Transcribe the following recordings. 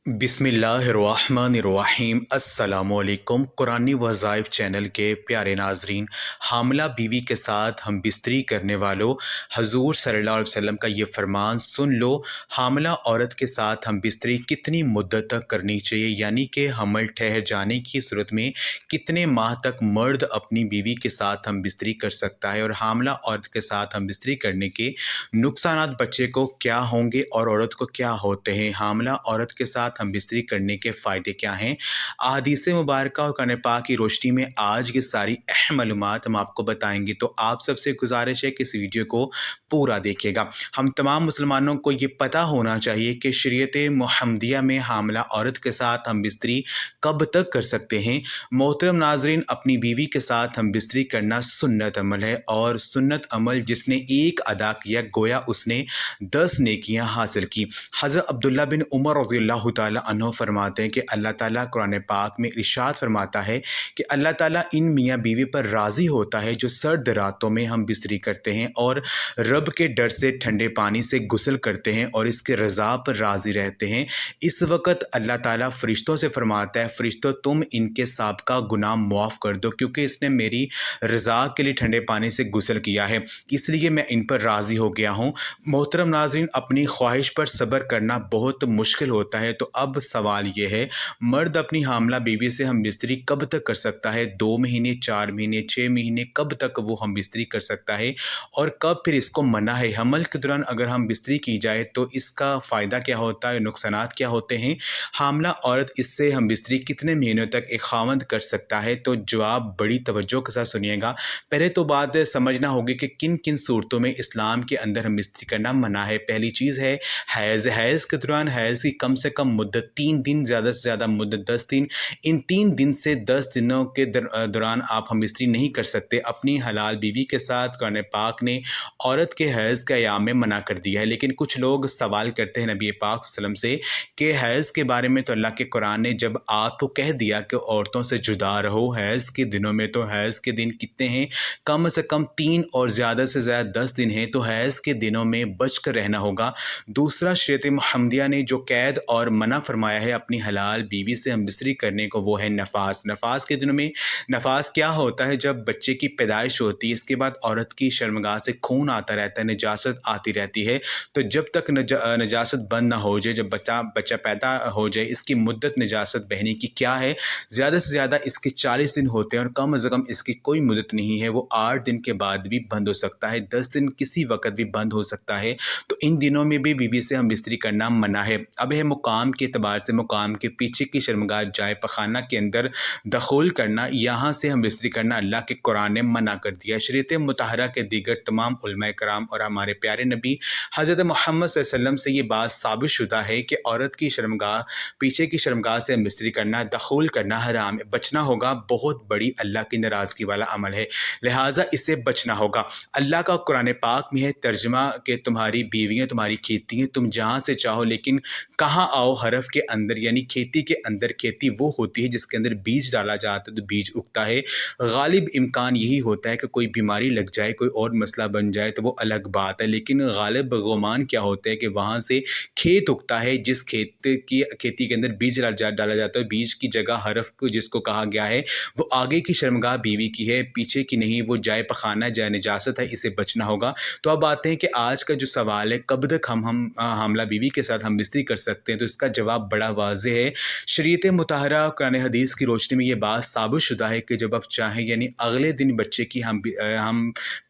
बिस्मिल्लाहिर्रहमानिर्रहीम अस्सलामुअलैकुम। कुरानी वज़ाइफ चैनल के प्यारे नाज़रीन, हामिला बीवी के साथ हम बिस्तरी करने वालों, हजूर सल्लल्लाहु अलैहि वसल्लम का ये फरमान सुन लो। हामिला औरत के साथ हम बिस्तरी कितनी मुद्दत तक करनी चाहिए, यानी कि हमल ठहर जाने की सूरत में कितने माह तक मर्द अपनी बीवी के साथ हम बिस्तरी कर सकता है, और हामिला औरत के साथ हम बिस्तरी करने के नुकसानात बच्चे को क्या होंगे और औरत को क्या होते हैं। हामिला औरत के साथ हम बिस्तरी करने के फ़ायदे क्या हैं। अहादीस मुबारक और कुरान पाक की रोशनी में आज की सारी अहम मालूमात हम आपको बताएंगे, तो आप सबसे गुजारिश है कि इस वीडियो को पूरा देखिएगा। हम तमाम मुसलमानों को ये पता होना चाहिए कि शरीयत मुहम्मदिया में हामिला औरत के साथ हम बिस्तरी कब तक कर सकते हैं। मोहतरम नाजरीन, अपनी बीवी के साथ हम बिस्तरी करना सुन्नत अमल है, और सुन्नत अमल जिसने एक अदा किया गोया उसने 10 नेकियां हासिल की। हज़रत अब्दुल्ला बिन उमर रज़ियल्लाहु ताला अन्हु फरमाते हैं कि अल्लाह ताला कुरान पाक में इरशाद फरमाता है कि अल्लाह ताला इन मियाँ बीवी पर राज़ी होता है जो सर्द रातों में हम बिस्तरी करते हैं और रब के डर से ठंडे पानी से गुस्ल करते हैं और इसके रज़ा पर राज़ी रहते हैं। इस वक्त अल्लाह ताला फ़रिश्तों से फरमाता है, फ़रिश्तों तुम इनके साबका गुनाह मुआफ़ कर दो, क्योंकि इसने मेरी रज़ा के लिए ठंडे पानी से गुस्ल किया है, इसलिए मैं इन पर राज़ी हो गया हूँ। मोहतरम नाज़रीन, अपनी ख्वाहिश पर सब्र करना बहुत मुश्किल होता है, तो अब सवाल ये है, मर्द अपनी हामिला बीवी से हम बिस्तरी कब तक कर सकता है? 2 महीने, 4 महीने, 6 महीने, कब तक वो हम बिस्तरी कर सकता है और कब फिर इसको मना है? हमल के दौरान अगर हम बिस्तरी की जाए तो इसका फ़ायदा क्या होता है, नुकसानात क्या होते हैं? हामिला औरत इससे हम बिस्तरी कितने महीनों तक एक खावंद कर सकता है? तो जवाब बड़ी तवज्जो के साथ सुनिएगा। पहले तो बात समझना होगी कि किन किन सूरतों में इस्लाम के अंदर हम बिस्तरी करना मना है। पहली चीज़ है हैज़। हैज़ के दौरान हैज़ की कम से कम मुद्दत 3 दिन, ज़्यादा से ज़्यादा मुद्दत 10 दिन। इन 3 दिन से 10 दिनों के दौरान आप हम बिस्तरी नहीं कर सकते अपनी हलाल बीवी के साथ। कुरान पाक ने औरत के हैज़ के अयाम में मना कर दिया है, लेकिन कुछ लोग सवाल करते हैं नबी पाक सल्लल्लाहु अलैहि वसल्लम से कि हैज़ के बारे में तो अल्लाह के कुरान ने जब आपको कह दिया कि औरतों से जुदा रहो हैज़ के दिनों में, तो हैज़ के दिन कितने हैं? कम से कम 3 और ज़्यादा से ज़्यादा 10 दिन हैं, तो हैज़ के दिनों में बच कर रहना होगा। दूसरा, शरीयत मुहम्मदिया ने जो कैद और मना फरमाया है अपनी हलाल बीवी से हम बिस्तरी करने को, वो है नफास। नफास के दिनों में, नफास क्या होता है? जब बच्चे की पैदाइश होती है, इसके बाद औरत की शर्मगाह से खून आता रहता है, निजासत आती रहती है, तो जब तक निजासत बंद ना हो जाए, जब बच्चा पैदा हो जाए, इसकी मुद्दत निजासत बहने की क्या है? ज़्यादा से ज़्यादा इसके 40 दिन होते हैं, और कम से कम इसकी कोई मुद्दत नहीं है, वो 8 दिन के बाद भी बंद हो सकता है, 10 दिन किसी वक्त भी बंद हो सकता है। तो इन दिनों में भी बीवी से हम बिस्तरी करना मना है। अब है मुकाम के एतबार से, मुकाम के पीछे की शर्मगाह जाए पखाना के अंदर दखूल करना, यहाँ से हम बिस्तरी करना अल्लाह के कुरान ने मना कर दिया। शरीयत मुतहरा के दीगर तमाम उलमाए कराम और हमारे प्यारे नबी हज़रत मोहम्मद सल्लल्लाहु अलैहि वसल्लम से ये बात साबित शुदा है कि औरत की शर्मगाह, पीछे की शर्मगाह से हम बिस्तरी करना, दखूल करना हराम है। बचना होगा, बहुत बड़ी अल्लाह की नाराज़गी वाला अमल है, लिहाजा इससे बचना होगा। अल्लाह का कुरान पाक में है तर्जमा कि तुम्हारी बीवियाँ तुम्हारी खेती हैं, तुम जहाँ से चाहो लेकिन कहाँ आओ। हरफ के अंदर यानी खेती के अंदर, खेती वो होती है जिसके अंदर बीज डाला जाता है तो बीज उगता है। गालिब इम्कान यही होता है कि कोई बीमारी लग जाए, कोई और मसला बन जाए तो वो अलग बात है, लेकिन गालिब गुमान क्या होता है कि वहाँ से खेत उगता है, जिस खेती के अंदर बीज डाला जाता है। बीज की जगह हरफ को जिसको कहा गया है वो आगे की शर्मगाह बीवी की है, पीछे की नहीं। वो जाए पखाना, जाए निजासत है, इसे बचना होगा। तो अब आते हैं कि आज का जो सवाल है, कब तक हम हामिला बीवी के साथ हम बिस्तरी कर सकते हैं, तो इसका जवाब बड़ा वाज़ेह है। शरीयत मुतहरा कुरान हदीस की रोशनी में ये बात साबित शुदा है कि जब आप चाहें, यानी अगले दिन बच्चे की हम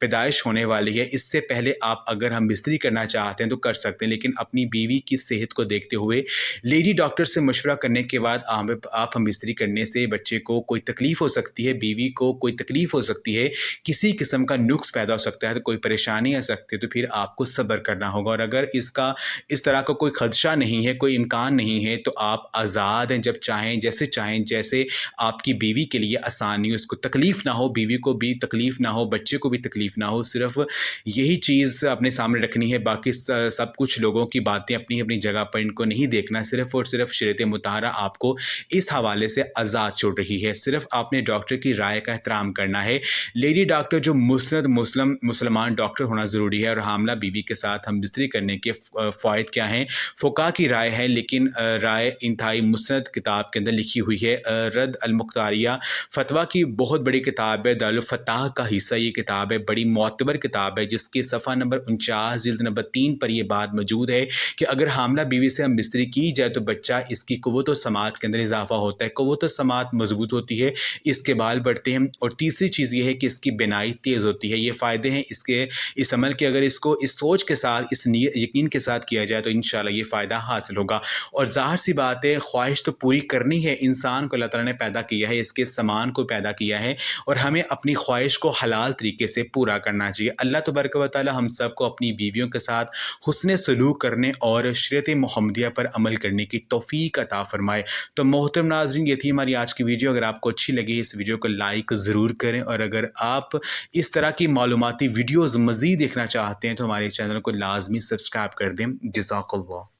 पैदाइश होने वाली है, इससे पहले आप अगर हम बिस्तरी करना चाहते हैं तो कर सकते हैं, लेकिन अपनी बीवी की सेहत को देखते हुए लेडी डॉक्टर से मशवरा करने के बाद आप हम बिस्तरी करने से बच्चे को कोई तकलीफ़ हो सकती है, बीवी को कोई तकलीफ़ हो सकती है, किसी किस्म का नुक्स पैदा हो सकता है, तो कोई परेशानी आ सकती है, तो फिर आपको सब्र करना होगा। और अगर इस तरह का कोई खदशा नहीं है, कोई इम्कान नहीं है, तो आप आज़ाद हैं, जब चाहें, जैसे आपकी बीवी के लिए आसानी हो, उसको तकलीफ़ ना हो, बीवी को भी तकलीफ़ ना हो, बच्चे को भी तकलीफ़ ना हो, सिर्फ यही चीज़ अपने सामने रखनी है। बाकी सब कुछ लोगों की बातें अपनी अपनी जगह पर, इनको नहीं देखना। सिर्फ और सिर्फ शरीयत मुतहरा आपको इस हवाले से आज़ाद छोड़ रही है, सिर्फ आपने डॉक्टर की राय का एहतराम करना है। लेडी डॉक्टर जो मुसलमान डॉक्टर होना ज़रूरी है। और हामिला बीवी के साथ हम बिस्तरी करने के फ़ायदे क्या हैं, फ़ुक़हा की राय है, लेकिन رائے انتہائی مستند کتاب کے اندر لکھی ہوئی ہے، رد المختاریہ فتویٰ کی بہت بڑی کتاب ہے، دارالفتح کا حصہ یہ کتاب ہے، بڑی معتبر کتاب ہے، جس کی صفحہ نمبر 49 جلد نمبر 3 پر یہ بات موجود ہے کہ اگر حاملہ بیوی سے ہم بستری کی جائے تو بچہ اس کی قوت و سماعت کے اندر اضافہ ہوتا ہے، قوت و سماعت مضبوط ہوتی ہے، اس کے بال بڑھتے ہیں، اور تیسری چیز یہ ہے کہ اس کی بینائی تیز ہوتی ہے۔ یہ فائدے ہیں اس عمل کے، اگر اس کو اس سوچ کے ساتھ، اس یقین کے ساتھ کیا جائے تو انشاءاللہ یہ فائدہ حاصل ہوگا۔ اور ظاہر سی بات ہے، خواہش تو پوری کرنی ہے، انسان کو اللہ تعالیٰ نے پیدا کیا ہے، اس کے سامان کو پیدا کیا ہے، اور ہمیں اپنی خواہش کو حلال طریقے سے پورا کرنا چاہیے۔ اللہ تبارک و تعالیٰ ہم سب کو اپنی بیویوں کے ساتھ حسن سلوک کرنے اور شریعت محمدیہ پر عمل کرنے کی توفیق عطا فرمائے۔ تو محترم ناظرین، یہ تھی ہماری آج کی ویڈیو۔ اگر آپ کو اچھی لگی اس ویڈیو کو لائک ضرور کریں، اور اگر آپ اس طرح کی معلوماتی ویڈیوز مزید دیکھنا چاہتے ہیں تو ہمارے چینل کو لازمی سبسکرائب کر دیں۔ جزاک اللہ۔